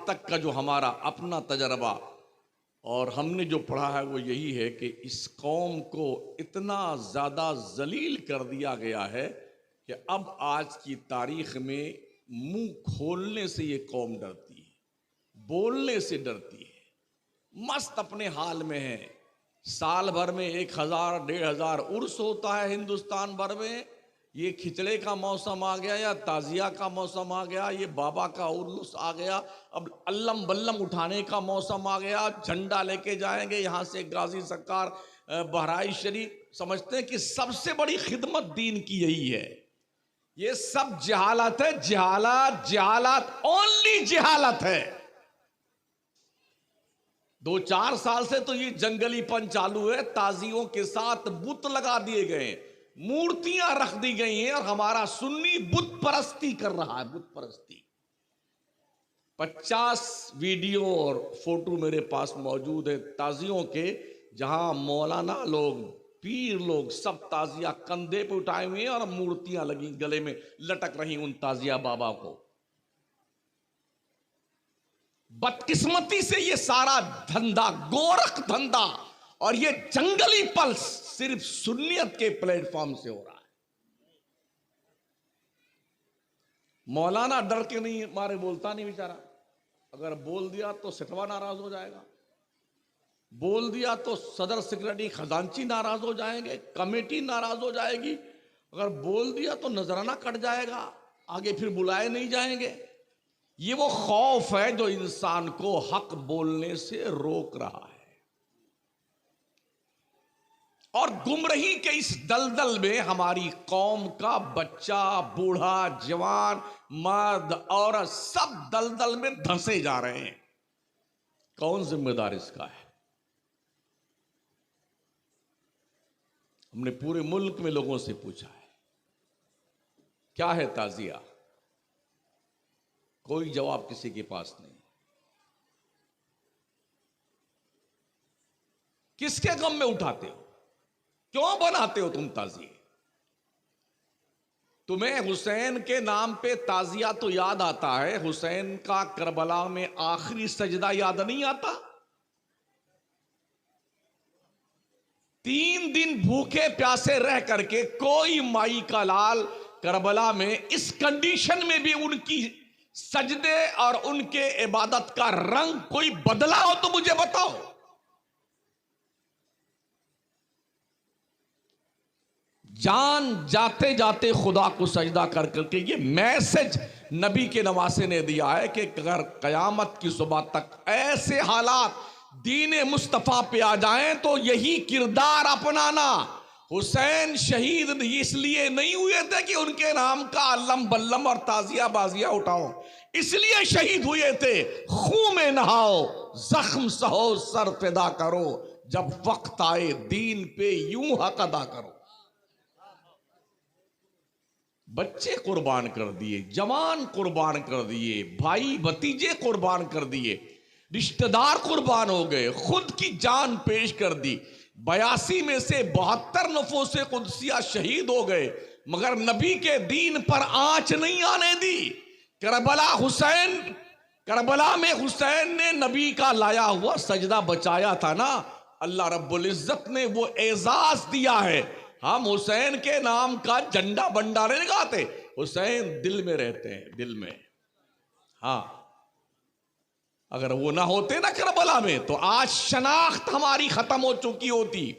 अब तक का जो हमारा अपना तजर्बा और हमने जो पढ़ा है वो यही है कि इस कौम को इतना ज़्यादा जलील कर दिया गया है कि अब आज की तारीख में मुंह खोलने से ये कौम डरती है, बोलने से डरती है, मस्त अपने हाल में है। साल भर में 1000 1500 उर्स होता है हिंदुस्तान भर में। ये खिचड़े का मौसम आ गया या ताजिया का मौसम आ गया, ये बाबा का उर्स आ गया, अब अल्लम बल्लम उठाने का मौसम आ गया, झंडा लेके जाएंगे यहाँ से गाजी सरकार बहराइच शरीफ। समझते हैं कि सबसे बड़ी खिदमत दीन की यही है। ये सब जहालत है, जहालत जहालत, ओनली जहालत है। 2-4 साल से तो ये जंगलीपन चालू है। ताजियों के साथ बुत लगा दिए गए, मूर्तियां रख दी गई हैं और हमारा सुन्नी बुत परस्ती कर रहा है, बुत परस्ती। 50 वीडियो और फोटो मेरे पास मौजूद है ताजियों के, जहां मौलाना लोग, पीर लोग सब ताजिया कंधे पे उठाए हुए हैं और मूर्तियां लगी गले में लटक रही उन ताजिया बाबा को। बदकिस्मती से ये सारा धंधा, गोरख धंधा और ये जंगली पल्स सिर्फ सुन्नियत के प्लेटफॉर्म से हो रहा है। मौलाना डर के नहीं मारे बोलता नहीं बेचारा। अगर बोल दिया तो सिटवा नाराज हो जाएगा, बोल दिया तो सदर सेक्रेटरी खजांची नाराज हो जाएंगे, कमेटी नाराज हो जाएगी, अगर बोल दिया तो नजराना कट जाएगा, आगे फिर बुलाए नहीं जाएंगे। ये वो खौफ है जो इंसान को हक बोलने से रोक रहा है। और गुमराही के इस दलदल में हमारी कौम का बच्चा, बूढ़ा, जवान, मर्द, औरत सब दलदल में धंसे जा रहे हैं। कौन जिम्मेदार इसका है? हमने पूरे मुल्क में लोगों से पूछा है क्या है ताजिया, कोई जवाब किसी के पास नहीं। किसके गम में उठाते हो? क्यों बनाते हो तुम ताजिए? तुम्हें हुसैन के नाम पे ताजिया तो याद आता है, हुसैन का करबला में आखिरी सजदा याद नहीं आता? 3 दिन भूखे प्यासे रह करके कोई माई का लाल करबला में इस कंडीशन में भी उनकी सजदे और उनके इबादत का रंग कोई बदला हो तो मुझे बताओ। जान जाते जाते खुदा को सजदा कर करके ये मैसेज नबी के नवासे ने दिया है कि अगर कयामत की सुबह तक ऐसे हालात दीन मुस्तफा पे आ जाएं तो यही किरदार अपनाना। हुसैन शहीद इसलिए नहीं हुए थे कि उनके नाम का अल्लम बल्लम और ताजिया बाजिया उठाओ, इसलिए शहीद हुए थे खून में नहाओ, जख्म सहो, सर फिदा करो, जब वक्त आए दीन पे यूं हक अदा करो। बच्चे कुर्बान कर दिए, जवान कुर्बान कर दिए, भाई भतीजे कुर्बान कर दिए, रिश्तेदार कुर्बान हो गए, खुद की जान पेश कर दी। 82 में से 72 नफोसे कुदसिया शहीद हो गए, मगर नबी के दीन पर आंच नहीं आने दी। करबला में हुसैन ने नबी का लाया हुआ सजदा बचाया था ना। अल्लाह रब्बुल इज्जत ने वो एजाज दिया है। हम हुसैन के नाम का झंडा बंडा नहीं लगाते, हुसैन दिल में रहते हैं, दिल में। हाँ, अगर वो ना होते ना करबला में तो आज शनाख्त हमारी खत्म हो चुकी होती।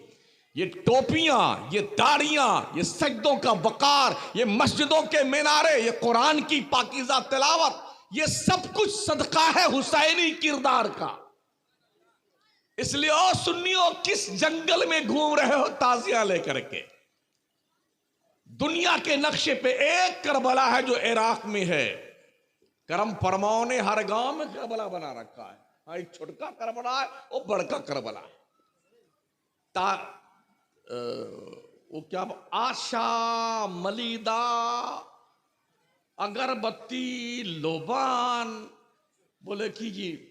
ये टोपियां, ये दाढ़ियां, ये सजदों का वकार, ये मस्जिदों के मीनारे, ये कुरान की पाकीज़ा तिलावत, ये सब कुछ सदका है हुसैनी किरदार का। इसलिए ओ सुन्नियों, किस जंगल में घूम रहे हो ताजियां लेकर के? दुनिया के नक्शे पे एक करबला है जो इराक में है। करम फरमाओ ने हर गांव में करबला बना रखा है। हाँ, एक छोटका करबला है, वो बड़का करबला है। वो क्या, आशा, मलीदा, अगरबत्ती, लोबान, बोले कि जी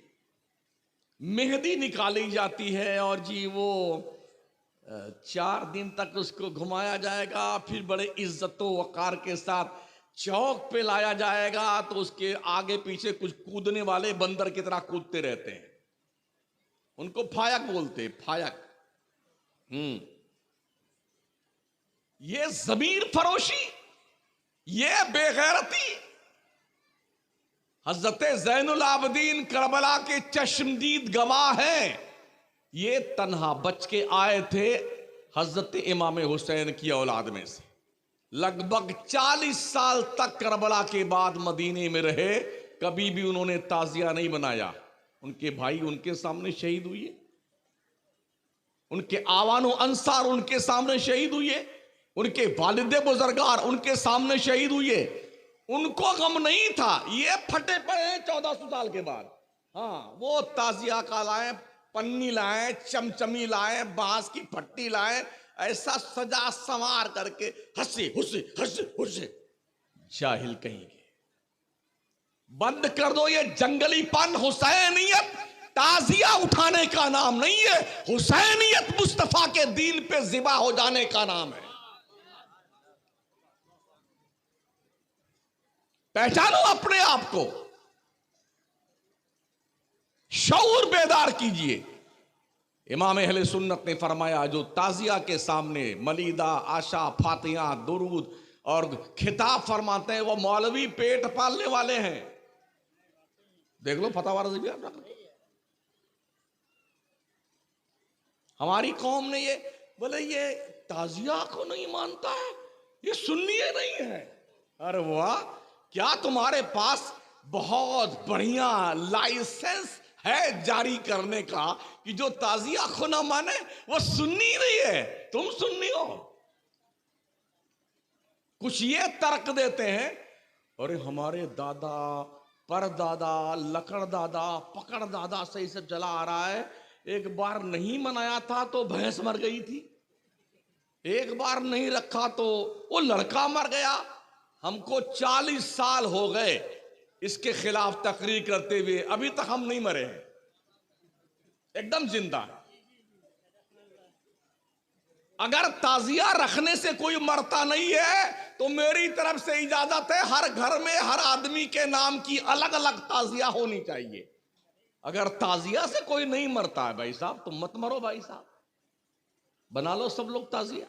मेहंदी निकाली जाती है और जी वो 4 दिन तक उसको घुमाया जाएगा, फिर बड़े इज्जतो वकार के साथ चौक पे लाया जाएगा तो उसके आगे पीछे कुछ कूदने वाले बंदर की तरह कूदते रहते हैं, उनको फायक बोलते हैं, फायक। ये जमीर फरोशी, ये बेगैरती हजरत ज़ैनुल आबदीन करबला के चश्मदीद गवाह हैं। ये तन्हा बच के आए थे हजरत इमाम हुसैन की औलाद में से। लगभग 40 साल तक करबला के बाद मदीने में रहे, कभी भी उन्होंने ताजिया नहीं बनाया। उनके भाई उनके सामने शहीद हुए, उनके आवानो अंसार उनके सामने शहीद हुए, उनके वालिद बुजुर्गार उनके सामने शहीद हुए। उनको गम नहीं था, ये फटे पड़े हैं 1400 साल के बाद। हाँ, वो ताजिया का लाए, पन्नी लाए, चमचमी लाए, बांस की फट्टी लाए, ऐसा सजा संवार करके हंसी हुस्से हंसी हुस्से। जाहिल कहेंगे, बंद कर दो ये जंगलीपन। हुसैनियत ताजिया उठाने का नाम नहीं है, हुसैनियत मुस्तफा के दीन पे जिबा हो जाने का नाम है। पहचानो अपने आप को, शऊर बेदार कीजिए। इमाम अहले सुन्नत ने फरमाया, जो ताजिया के सामने मलीदा, आशा, फातिहा, दुरूद और खिताब फरमाते हैं, वो मौलवी पेट पालने वाले हैं। देख लो फतवा रज़विया। हमारी कौम ने ये बोले, ये ताजिया को नहीं मानता है, ये सुन्नी नहीं है। अरे वाह, क्या तुम्हारे पास बहुत बढ़िया लाइसेंस है जारी करने का कि जो ताजिया को ना माने वो सुन्नी नहीं है, तुम सुन्नी हो। कुछ ये तर्क देते हैं, अरे हमारे दादा, परदादा, लकड़ दादा, पकड़ दादा से सब चला आ रहा है। एक बार नहीं मनाया था तो भैंस मर गई थी, एक बार नहीं रखा तो वो लड़का मर गया। हमको 40 साल हो गए इसके खिलाफ तकरीर करते हुए, अभी तक हम नहीं मरे हैं, एकदम जिंदा है। अगर ताजिया रखने से कोई मरता नहीं है तो मेरी तरफ से इजाजत है, हर घर में हर आदमी के नाम की अलग अलग ताजिया होनी चाहिए। अगर ताजिया से कोई नहीं मरता है भाई साहब, तो मत मरो भाई साहब, बना लो सब लोग ताजिया।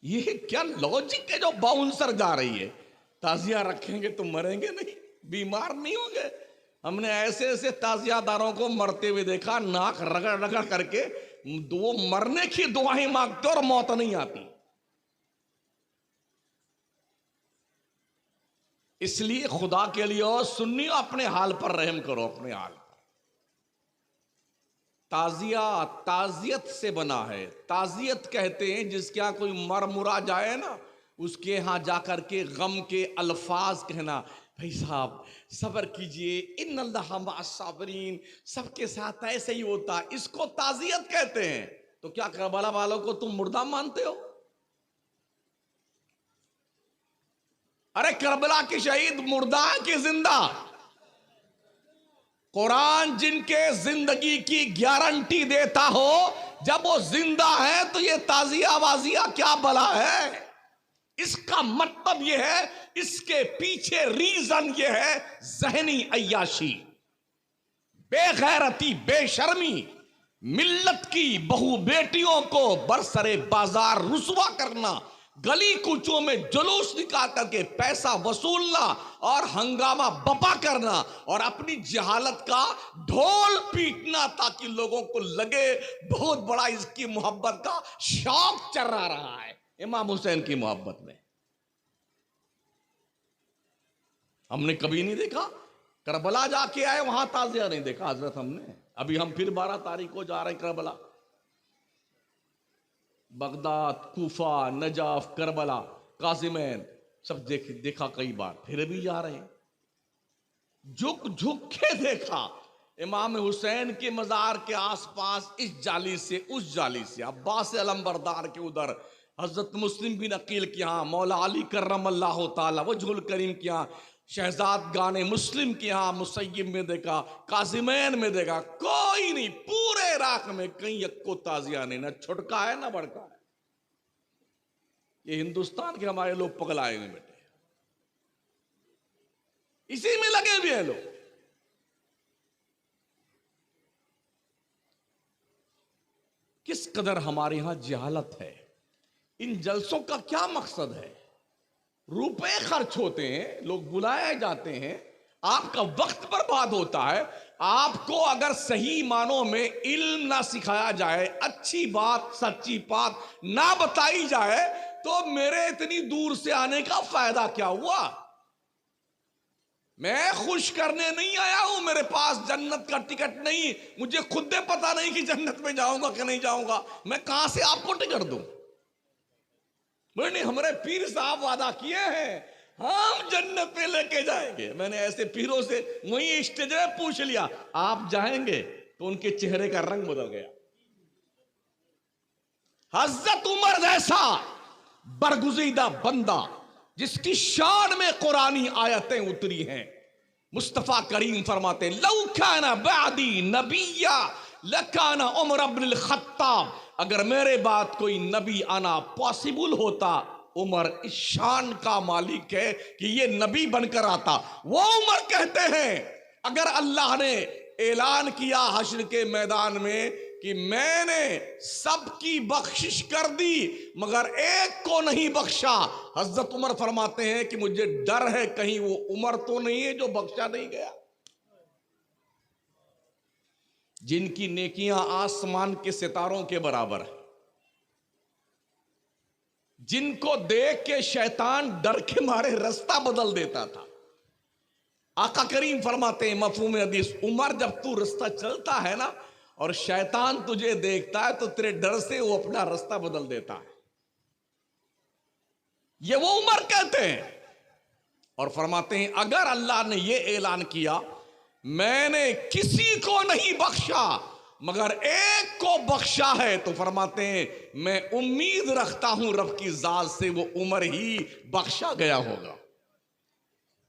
ये क्या लॉजिक है जो बाउंसर जा रही है? ताजिया रखेंगे तो मरेंगे नहीं, बीमार नहीं होंगे। हमने ऐसे ऐसे ताजियादारों को मरते हुए देखा, नाक रगड़ रगड़ करके वो मरने की दुआएं मांगते और मौत नहीं आती। इसलिए खुदा के लिए और सुन्नी अपने हाल पर रहम करो, अपने हाल पर। ताजिया ताजियत से बना है। ताजियत कहते हैं जिसके यहां कोई मर मुरा जाए ना, उसके यहां जाकर के गम के अल्फाज कहना, भाई साहब सब्र कीजिए, इन्नल्लाह मअस-साबिरीन, सबके साथ ऐसे ही होता, इसको ताजियत कहते हैं। तो क्या करबला वालों को तुम मुर्दा मानते हो? अरे करबला के शहीद मुर्दा की जिंदा। कुरान जिनके जिंदगी की गारंटी देता हो, जब वो जिंदा है तो ये ताजिया वाजिया क्या बला है? इसका मतलब ये है, इसके पीछे रीजन ये है जहनी अय्याशी, बेगैरती, बेशर्मी, मिल्लत की बहु बेटियों को बरसरे बाजार रुसवा करना, गली कूचों में जुलूस निकाल करके पैसा वसूलना और हंगामा बपा करना और अपनी जहालत का ढोल पीटना, ताकि लोगों को लगे बहुत बड़ा इसकी मोहब्बत का शौक चर्रा रहा है इमाम हुसैन की मोहब्बत में। हमने कभी नहीं देखा, करबला जाके आए वहां ताजिया नहीं देखा हजरत हमने। अभी हम फिर 12 तारीख को जा रहे हैं Karbala. Baghdad, Kufa, Najaf, Karbala, कासिमैन सब देखा कई बार, फिर भी जा रहे हैं। झुक झुक के देखा इमाम हुसैन के मजार के आसपास, इस जाली से उस जाली से, अब्बास अलंबरदार के उधर, हजरत मुस्लिम बिन अकील के यहाँ, मौला अली करमल्लाहु ताला वजहुल करीम के यहाँ, शहजाद गाने मुस्लिम के यहाँ मुसय्यब में देखा, कासिमैन में देखा, कोई नहीं, पूरे इराक में कहीं एक को ताजिया नहीं, ना छुटका है ना बड़का है। ये हिंदुस्तान के हमारे लोग पगलाए हुए बेटे, इसी में लगे हुए हैं लोग। किस कदर हमारे यहां जहालत है। इन जलसों का क्या मकसद है? रुपए खर्च होते हैं, लोग बुलाए जाते हैं, आपका वक्त बर्बाद होता है। आपको अगर सही मानों में इल्म ना सिखाया जाए, अच्छी बात सच्ची बात ना बताई जाए, तो मेरे इतनी दूर से आने का फायदा क्या हुआ? मैं खुश करने नहीं आया हूं, मेरे पास जन्नत का टिकट नहीं, मुझे खुद पता नहीं कि जन्नत में जाऊंगा कि नहीं जाऊंगा, मैं कहां से आपको टिकट दूं? नहीं, हमारे पीर साहब वादा किए हैं हम जन्नत में लेके जाएंगे। मैंने ऐसे पीरों से वही स्टेज में पूछ लिया, आप जाएंगे? तो उनके चेहरे का रंग बदल गया। हजरत उमर जैसा बरगुज़ीदा बंदा जिसकी शान में कुरानी आयतें उतरी हैं, मुस्तफा करीम फरमाते लौ काना बादी नबिया लकाना उमर इब्नुल खत्ताब, अगर मेरे बाद कोई नबी आना पॉसिबल होता, उमर इस शान का मालिक है कि ये नबी बनकर आता। वो उमर कहते हैं अगर अल्लाह ने ऐलान किया हश्र के मैदान में कि मैंने सबकी बख्शिश कर दी मगर एक को नहीं बख्शा, हजरत उमर फरमाते हैं कि मुझे डर है कहीं वो उमर तो नहीं है जो बख्शा नहीं गया। जिनकी नेकियां आसमान के सितारों के बराबर है, जिनको देख के शैतान डर के मारे रास्ता बदल देता था। आका करीम फरमाते हैं मफहूम हदीस, उमर जब तू रास्ता चलता है ना और शैतान तुझे देखता है तो तेरे डर से वो अपना रास्ता बदल देता है। ये वो उमर कहते हैं। और फरमाते हैं अगर अल्लाह ने ये ऐलान किया मैंने किसी को नहीं बख्शा मगर एक को बख्शा है, तो फरमाते हैं मैं उम्मीद रखता हूं रब की जात से वो उमर ही बख्शा गया होगा।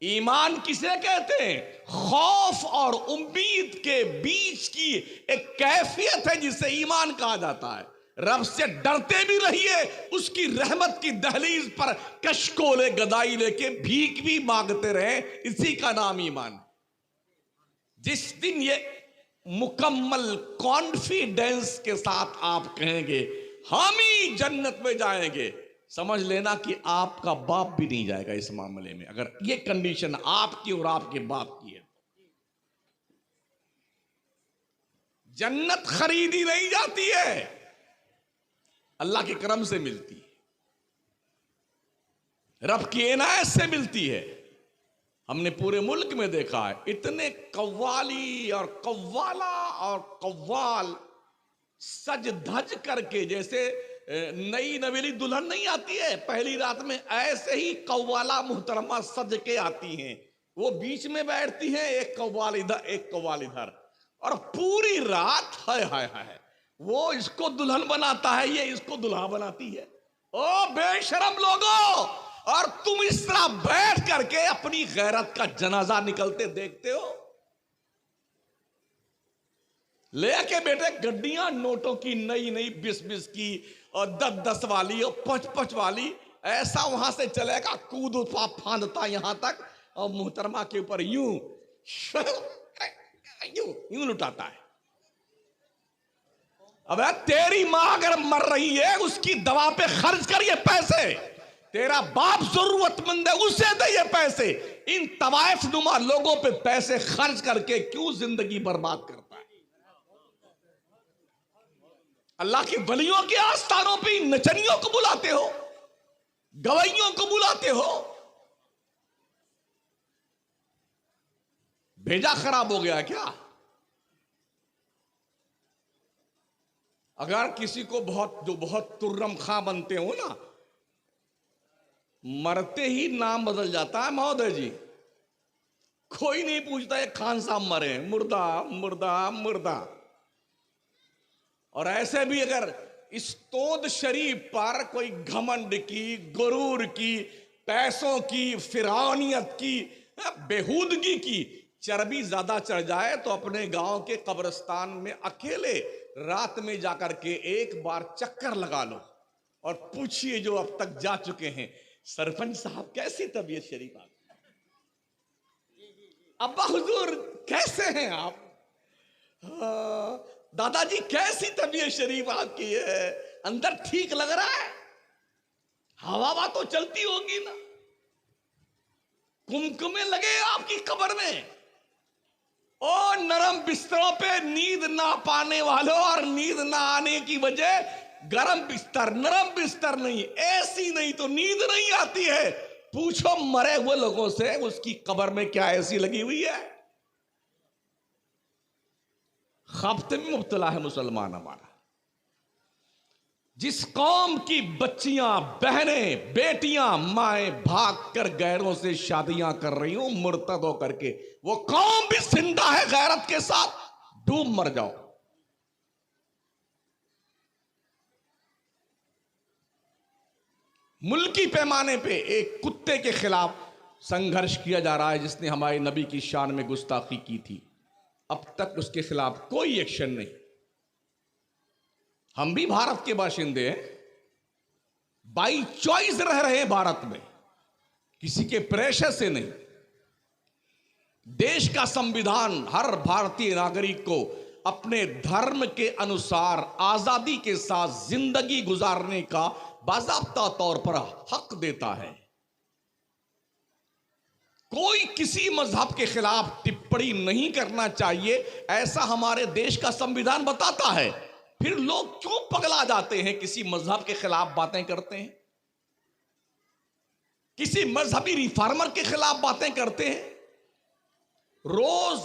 ईमान किसे कहते हैं? खौफ और उम्मीद के बीच की एक कैफियत है जिसे ईमान कहा जाता है। रब से डरते भी रहिए, उसकी रहमत की दहलीज पर कशकोले गदाई लेके भीख भी मांगते रहे, इसी का नाम ईमान। जिस दिन ये मुकम्मल कॉन्फिडेंस के साथ आप कहेंगे हम ही जन्नत में जाएंगे, समझ लेना कि आपका बाप भी नहीं जाएगा इस मामले में, अगर ये कंडीशन आपकी और आपके बाप की है। जन्नत खरीदी नहीं जाती है, अल्लाह के करम से मिलती है, रब की इनायत से मिलती है। हमने पूरे मुल्क में देखा है इतने कव्वाली और कव्वाला और कव्वाल सज धज करके, जैसे नई नवेली दुल्हन नहीं आती है पहली रात में, ऐसे ही कव्वाला मुहतरमा सज के आती हैं। वो बीच में बैठती हैं, एक कव्वाल इधर एक कव्वाल इधर, और पूरी रात हाय हाय हाय वो इसको दुल्हन बनाता है, ये इसको दुल्हा बनाती है। ओ बेशरम लोगों, और तुम इस तरह बैठ करके अपनी गैरत का जनाजा निकलते देखते हो। लेके बेटे गड्डियां नोटों की, नई नई 20-20 की और 10-10 वाली और 5-5 वाली, ऐसा वहां से चलेगा कूद फांदता यहां तक, और मुहतरमा के ऊपर यूं यूं यूं लुटाता है। अब तेरी मां अगर मर रही है उसकी दवा पे खर्च कर ये पैसे, तेरा बाप जरूरतमंद है उसे दे ये पैसे। इन तवाइफ नुमा लोगों पे पैसे खर्च करके क्यों जिंदगी बर्बाद करता है? अल्लाह के वलियों के आस्थानों पे नचनियों को बुलाते हो, गवैयों को बुलाते हो। भेजा खराब हो गया क्या? अगर किसी को बहुत तुर्रम खां बनते हो ना, मरते ही नाम बदल जाता है महोदय जी। कोई नहीं पूछता है खान साहब मरे, मुर्दा मुर्दा मुर्दा। और ऐसे भी अगर इस तोद शरीफ पर कोई घमंड की, गुरूर की, पैसों की, फिरौनियत की, बेहूदगी की चर्बी ज्यादा चढ़ जाए तो अपने गांव के कब्रिस्तान में अकेले रात में जाकर के एक बार चक्कर लगा लो। और पूछिए जो अब तक जा चुके हैं, सरपंच साहब कैसी तबीयत शरीफ आपकी? अब्बा हुजूर कैसे हैं आप? दादाजी कैसी तबीयत शरीफ आपकी है? अंदर ठीक लग रहा है? हवा तो चलती होगी ना? कुमकुमे लगे आपकी कब्र में? ओ नरम बिस्तरों पे नींद ना पाने वालों, और नींद ना आने की वजह गरम बिस्तर, नरम बिस्तर नहीं, ऐसी नहीं तो नींद नहीं आती है। पूछो मरे हुए लोगों से, उसकी कब्र में क्या ऐसी लगी हुई है? खफ्ते में मुब्तला है मुसलमान हमारा। जिस कौम की बच्चियां, बहनें, बेटियां, माएं भाग कर गैरों से शादियां कर रही हूं मुर्तद होकर के, वो कौम भी जिंदा है गैरत के साथ। डूब मर जाओ। मुल्की पैमाने पे एक कुत्ते के खिलाफ संघर्ष किया जा रहा है जिसने हमारे नबी की शान में गुस्ताखी की थी। अब तक उसके खिलाफ कोई एक्शन नहीं। हम भी भारत के बाशिंदे हैं, बाई चॉइस रह रहे हैं भारत में, किसी के प्रेशर से नहीं। देश का संविधान हर भारतीय नागरिक को अपने धर्म के अनुसार आजादी के साथ जिंदगी गुजारने का बाज़ाब्ता तौर पर हक देता है। कोई किसी मजहब के खिलाफ टिप्पणी नहीं करना चाहिए, ऐसा हमारे देश का संविधान बताता है। फिर लोग क्यों पगला जाते हैं, किसी मजहब के खिलाफ बातें करते हैं, किसी मजहबी रिफॉर्मर के खिलाफ बातें करते हैं। रोज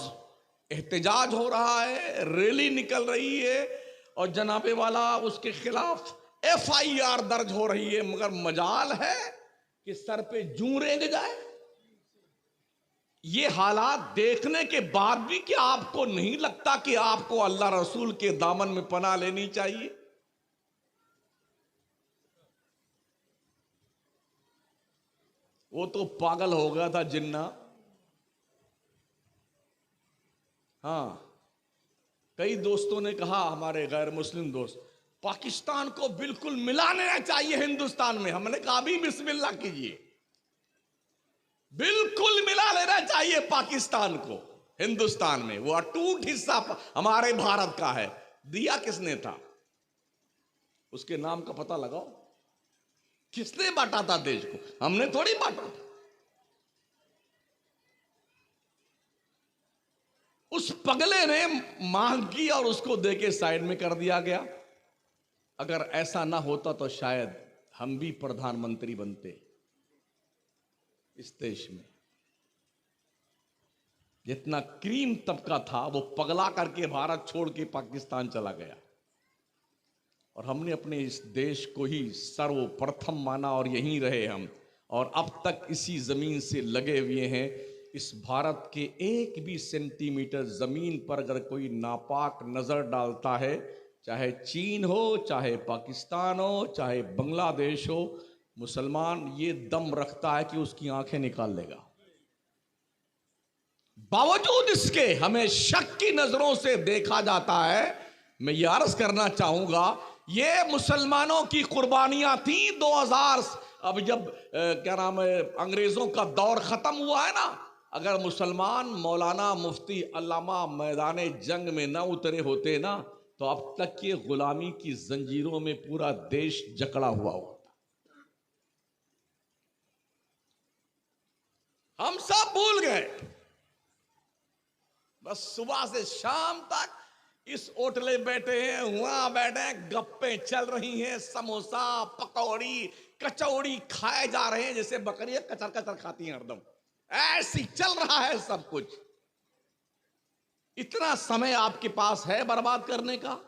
एहतजाज हो रहा है, रैली निकल रही है, और जनाबे वाला उसके खिलाफ FIR दर्ज हो रही है, मगर मजाल है कि सर पे जूं रेंग जाए। ये हालात देखने के बाद भी क्या आपको नहीं लगता कि आपको अल्लाह रसूल के दामन में पनाह लेनी चाहिए? वो तो पागल हो गया था जिन्ना। हाँ, कई दोस्तों ने कहा, हमारे गैर मुस्लिम दोस्त, पाकिस्तान को बिल्कुल मिला लेना चाहिए हिंदुस्तान में। हमने कहा अभी बिस्मिल्लाह कीजिए, बिल्कुल मिला लेना चाहिए पाकिस्तान को हिंदुस्तान में। वो अटूट हिस्सा हमारे भारत का है। दिया किसने था? उसके नाम का पता लगाओ। किसने बांटा था देश को? हमने थोड़ी बांटा था। उस पगले ने मांग की और उसको देके साइड में कर दिया गया। अगर ऐसा ना होता तो शायद हम भी प्रधानमंत्री बनते इस देश में। जितना क्रीम तबका था वो पगला करके भारत छोड़ के पाकिस्तान चला गया, और हमने अपने इस देश को ही सर्वप्रथम माना और यहीं रहे हम, और अब तक इसी जमीन से लगे हुए हैं। इस भारत के एक भी सेंटीमीटर जमीन पर अगर कोई नापाक नजर डालता है, चाहे चीन हो, चाहे पाकिस्तान हो, चाहे बांग्लादेश हो, मुसलमान ये दम रखता है कि उसकी आंखें निकाल लेगा। बावजूद इसके हमें शक की नजरों से देखा जाता है। मैं ये अर्ज करना चाहूंगा, ये मुसलमानों की कुर्बानियां थी 2000। अब जब क्या नाम है, अंग्रेजों का दौर खत्म हुआ है ना, अगर मुसलमान मौलाना मुफ्ती अल्लामा मैदान जंग में न उतरे होते ना, तो अब तक के गुलामी की जंजीरों में पूरा देश जकड़ा हुआ होता। हम सब भूल गए। बस सुबह से शाम तक इस होटले बैठे हैं, वहां बैठे हैं, गप्पे चल रही हैं, समोसा, पकौड़ी, कचौड़ी खाए जा रहे हैं जैसे बकरियां कचर कचर खाती हैं हरदम। ऐसी चल रहा है सब कुछ। इतना समय आपके पास है बर्बाद करने का?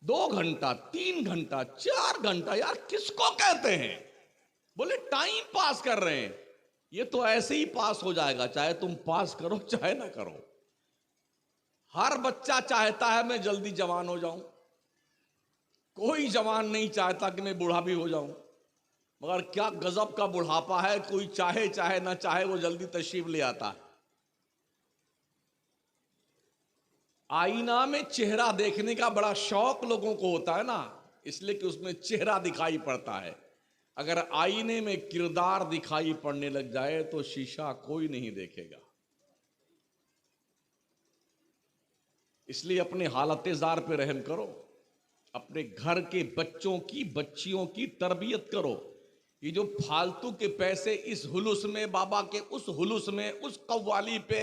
2 घंटा, 3 घंटा, 4 घंटा, यार किसको कहते हैं? बोले टाइम पास कर रहे हैं। ये तो ऐसे ही पास हो जाएगा, चाहे तुम पास करो चाहे ना करो। हर बच्चा चाहता है मैं जल्दी जवान हो जाऊं। कोई जवान नहीं चाहता कि मैं बूढ़ा भी हो जाऊं। मगर क्या गजब का बुढ़ापा है, कोई चाहे चाहे ना चाहे वो जल्दी तशरीफ ले आता है। आईना में चेहरा देखने का बड़ा शौक लोगों को होता है ना, इसलिए कि उसमें चेहरा दिखाई पड़ता है। अगर आईने में किरदार दिखाई पड़ने लग जाए तो शीशा कोई नहीं देखेगा। इसलिए अपने हालत-ए-ज़ार पे रहम करो, अपने घर के बच्चों की बच्चियों की तरबियत करो। ये जो फालतू के पैसे इस हुलूस में, बाबा के उस हुलूस में, उस कव्वाली पे,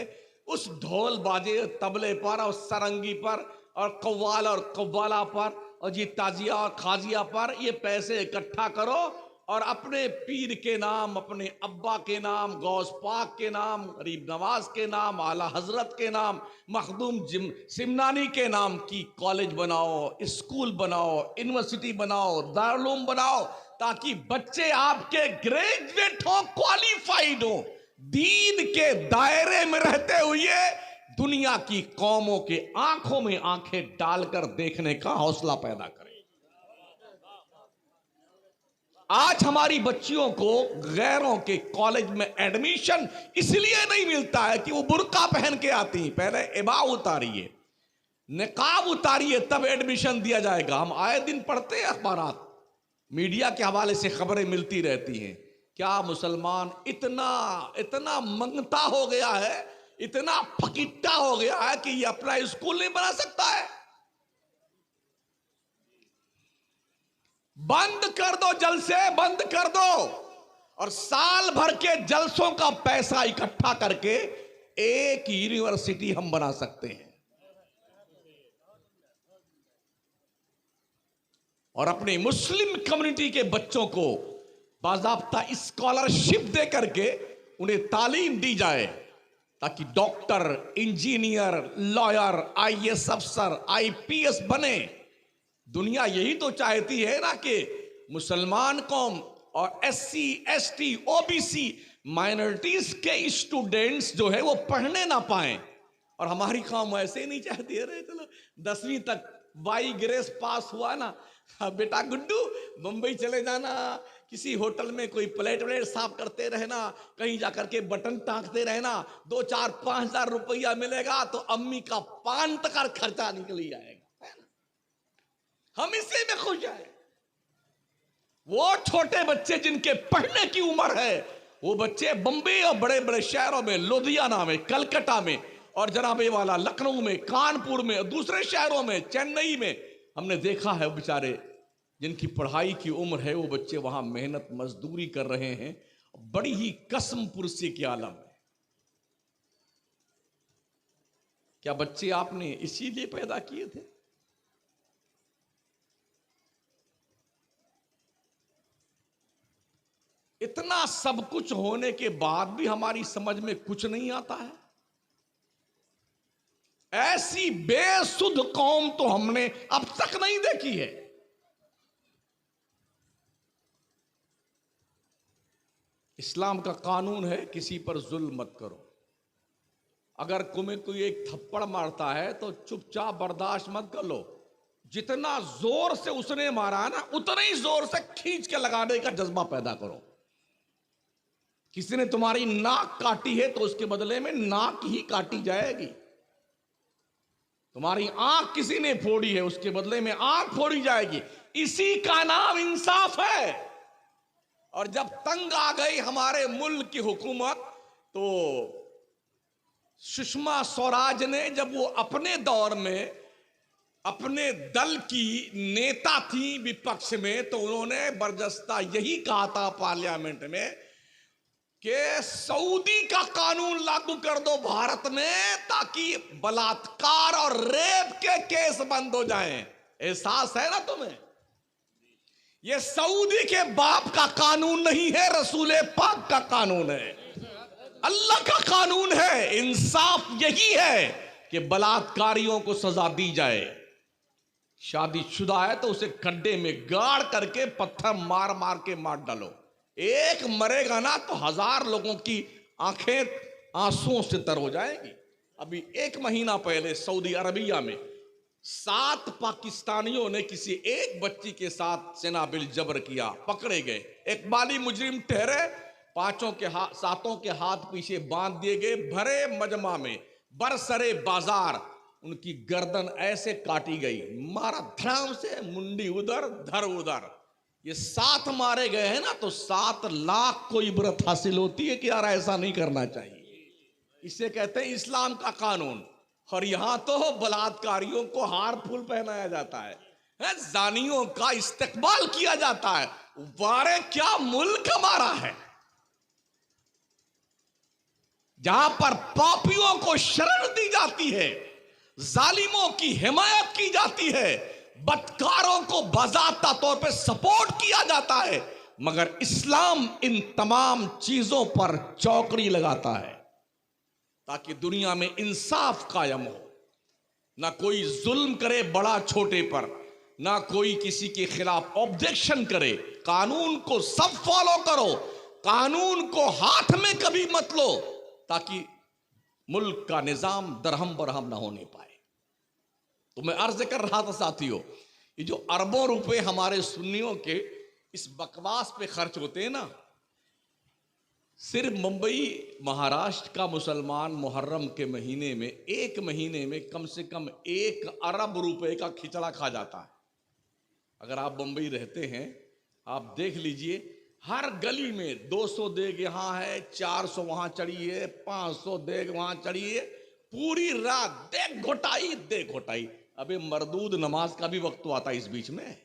उस ढोल बाजे तबले पर और सरंगी पर और कव्वाल और कव्वाला पर और जी ताजिया और खाजिया पर, ये पैसे इकट्ठा करो और अपने पीर के नाम, अपने अब्बा के नाम, गौस पाक के नाम, गरीब नवाज के नाम, आला हजरत के नाम, मखदूम सिमनानी के नाम की कॉलेज बनाओ, स्कूल बनाओ, यूनिवर्सिटी बनाओ, दारुल बनाओ, ताकि बच्चे आपके ग्रेजुएट हो, क्वालिफाइड हो, दीन के दायरे में रहते हुए दुनिया की कौमों के आंखों में आंखें डालकर देखने का हौसला पैदा करें। आज हमारी बच्चियों को गैरों के कॉलेज में एडमिशन इसलिए नहीं मिलता है कि वो बुर्का पहन के आती हैं। पहले इबा उतारिए, निकाब उतारिए, तब एडमिशन दिया जाएगा। हम आए दिन पढ़ते हैं अखबारात, मीडिया के हवाले से खबरें मिलती रहती हैं। क्या मुसलमान इतना इतना मंगता हो गया है, इतना फकीट्टा हो गया है कि ये अपना स्कूल नहीं बना सकता है? बंद कर दो, जलसे बंद कर दो और साल भर के जलसों का पैसा इकट्ठा करके एक यूनिवर्सिटी हम बना सकते हैं और अपने मुस्लिम कम्युनिटी के बच्चों को बाज़ाब्ता स्कॉलरशिप दे करके उन्हें तालीम दी जाए, ताकि डॉक्टर, इंजीनियर, लॉयर, आईएएस अफसर, आईपीएस बने। दुनिया यही तो चाहती है ना कि मुसलमान कौम और एससी, एसटी, ओबीसी माइनॉरिटीज के स्टूडेंट्स जो है वो पढ़ने ना पाएं। और हमारी कौम ऐसे ही नहीं चाहती है। अरे चलो 10वीं तक बाई ग्रेस पास हुआ ना, बेटा गुड्डू मुंबई चले जाना, किसी होटल में कोई प्लेट व्लेट साफ करते रहना, कहीं जाकर के बटन टांगते रहना, 2-4-5 हज़ार रुपया मिलेगा तो अम्मी का पान तक खर्चा निकल ही आएगा। हम इसी में खुश हैं। वो छोटे बच्चे जिनके पढ़ने की उम्र है, वो बच्चे बम्बई और बड़े बड़े शहरों में, लुधियाना में, कलकत्ता में और जनाबे वाला लखनऊ में, कानपुर में, दूसरे शहरों में, चेन्नई में, हमने देखा है बेचारे जिनकी पढ़ाई की उम्र है, वो बच्चे वहां मेहनत मजदूरी कर रहे हैं, बड़ी ही कसम पुरसी के आलम है। क्या बच्चे आपने इसीलिए पैदा किए थे? इतना सब कुछ होने के बाद भी हमारी समझ में कुछ नहीं आता है। ऐसी बेसुध कौम तो हमने अब तक नहीं देखी है। इस्लाम का कानून है किसी पर जुल्म मत करो। अगर तुम्हें कोई एक थप्पड़ मारता है तो चुपचाप बर्दाश्त मत कर लो। जितना जोर से उसने मारा है ना, उतना ही जोर से खींच के लगाने का जज्बा पैदा करो। किसी ने तुम्हारी नाक काटी है तो उसके बदले में नाक ही काटी जाएगी। तुम्हारी आंख किसी ने फोड़ी है, उसके बदले में आंख फोड़ी जाएगी। इसी का नाम इंसाफ है। और जब तंग आ गई हमारे मुल्क की हुकूमत, तो सुषमा स्वराज ने, जब वो अपने दौर में अपने दल की नेता थी विपक्ष में, तो उन्होंने बरजस्ता यही कहा था पार्लियामेंट में कि सऊदी का कानून लागू कर दो भारत में, ताकि बलात्कार और रेप के केस बंद हो जाएं। एहसास है ना तुम्हें? ये सऊदी के बाप का कानून नहीं है, रसूल पाक का कानून है, अल्लाह का कानून है। इंसाफ यही है कि बलात्कारियों को सजा दी जाए। शादीशुदा है तो उसे खड्डे में गाड़ करके पत्थर मार मार के मार डालो। एक मरेगा ना तो 1000 लोगों की आंखें आंसुओं से तर हो जाएगी। अभी 1 महीना पहले सऊदी अरबिया में 7 पाकिस्तानियों ने किसी एक बच्ची के साथ सेना बिल जबर किया, पकड़े गए। एक बाली मुजरिम ठहरे, 7 के हाथ पीछे बांध दिए गए। भरे मजमा में, बरसरे बाजार उनकी गर्दन ऐसे काटी गई, मारा धड़ाम से, मुंडी उधर धर उधर। ये 7 मारे गए हैं ना, तो 7 लाख को इबरत हासिल होती है कि यार ऐसा नहीं करना चाहिए। इसे कहते हैं इस्लाम का कानून। और यहां तो बलात्कारियों को हार फूल पहनाया जाता है, जानियों का इस्तेकबाल किया जाता है। वारे क्या मुल्क हमारा है, जहां पर पापियों को शरण दी जाती है, जालिमों की हिमायत की जाती है, बदकारों को बाज़ाब्ता तौर पे सपोर्ट किया जाता है, मगर इस्लाम इन तमाम चीजों पर चौकड़ी लगाता है ताकि दुनिया में इंसाफ कायम हो। ना कोई जुल्म करे बड़ा छोटे पर, ना कोई किसी के खिलाफ ऑब्जेक्शन करे। कानून को सब फॉलो करो, कानून को हाथ में कभी मत लो, ताकि मुल्क का निजाम दरहम बरहम ना होने पाए। तो मैं अर्ज कर रहा था साथियों, ये जो अरबों रुपए हमारे सुन्नियों के इस बकवास पे खर्च होते हैं ना, सिर्फ मुंबई महाराष्ट्र का मुसलमान मुहर्रम के महीने में, एक महीने में कम से कम 1 अरब रुपए का खिचड़ा खा जाता है। अगर आप मुंबई रहते हैं, आप देख लीजिए, हर गली में 200 देग यहां है, 400 वहां चढ़ी है, 500 देग वहां चढ़ी है, पूरी रात देग घोटाई देग घोटाई। अबे मरदूद नमाज का भी वक्त तो आता है इस बीच में,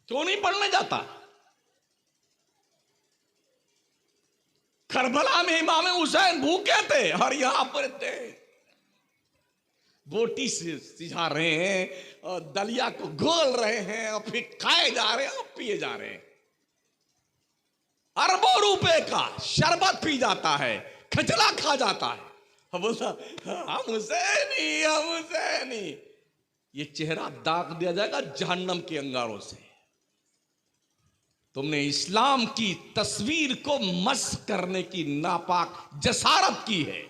क्यों नहीं पढ़ने जाता? करबला में इमाम हुसैन भूखे थे और यहां पर थे, बोटी से सिझा रहे हैं और दलिया को घोल रहे हैं और फिर खाए जा रहे हैं और पिए जा रहे हैं। अरबों रुपए का शरबत पी जाता है, खिचड़ा खा जाता है, बोलता हम हुसैनी हम हुसैनी। ये चेहरा दाग दिया जाएगा जहन्नम के अंगारों से। तुमने इस्लाम की तस्वीर को मस्ख करने की नापाक जसारत की है,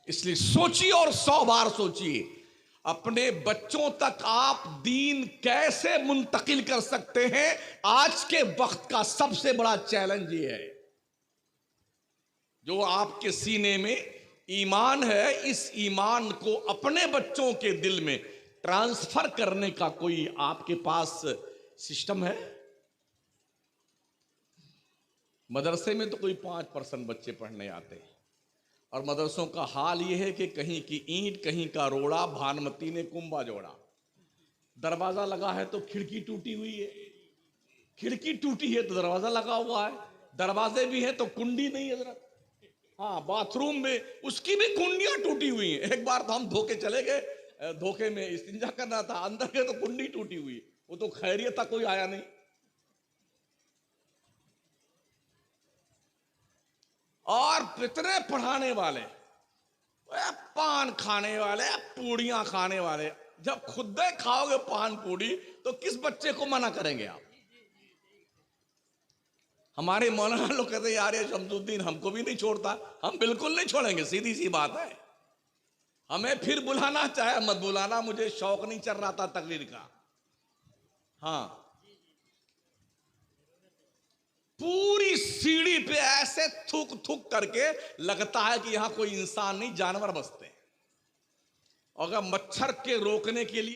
इसलिए सोचिए और 100 बार सोचिए, अपने बच्चों तक आप दीन कैसे मुंतकिल कर सकते हैं। आज के वक्त का सबसे बड़ा चैलेंज ये है, जो आपके सीने में ईमान है, इस ईमान को अपने बच्चों के दिल में ट्रांसफर करने का कोई आपके पास सिस्टम है? मदरसे में तो कोई 5% बच्चे पढ़ने आते हैं, और मदरसों का हाल यह है कि कहीं की ईंट कहीं का रोड़ा, भानुमती ने कुंभा जोड़ा। दरवाजा लगा है तो खिड़की टूटी हुई है, खिड़की टूटी है तो दरवाजा लगा हुआ है, दरवाजे भी हैं तो कुंडी नहीं है जरा। हाँ, बाथरूम में उसकी भी कुंडियां टूटी हुई हैं। एक बार तो हम धोखे चले गए, धोखे में इस्तिंजा करना था, अंदर गए तो कुंडी टूटी हुई, वो तो खैरियत था, कोई आया नहीं। और इतने पढ़ाने वाले, पान खाने वाले, पूड़ियां खाने वाले, जब खुद खाओगे पान पूड़ी तो किस बच्चे को मना करेंगे आप? हमारे मौलाना लोग कहते हैं यार ये शमसुद्दीन हमको भी नहीं छोड़ता। हम बिल्कुल नहीं छोड़ेंगे, सीधी सी बात है। हमें फिर बुलाना चाहे मत बुलाना, मुझे शौक नहीं चल रहा था तकरीर का। हाँ, पूरी सीढ़ी पे ऐसे थूक थूक करके लगता है कि यहां कोई इंसान नहीं, जानवर बसते हैं। और अगर मच्छर के रोकने के लिए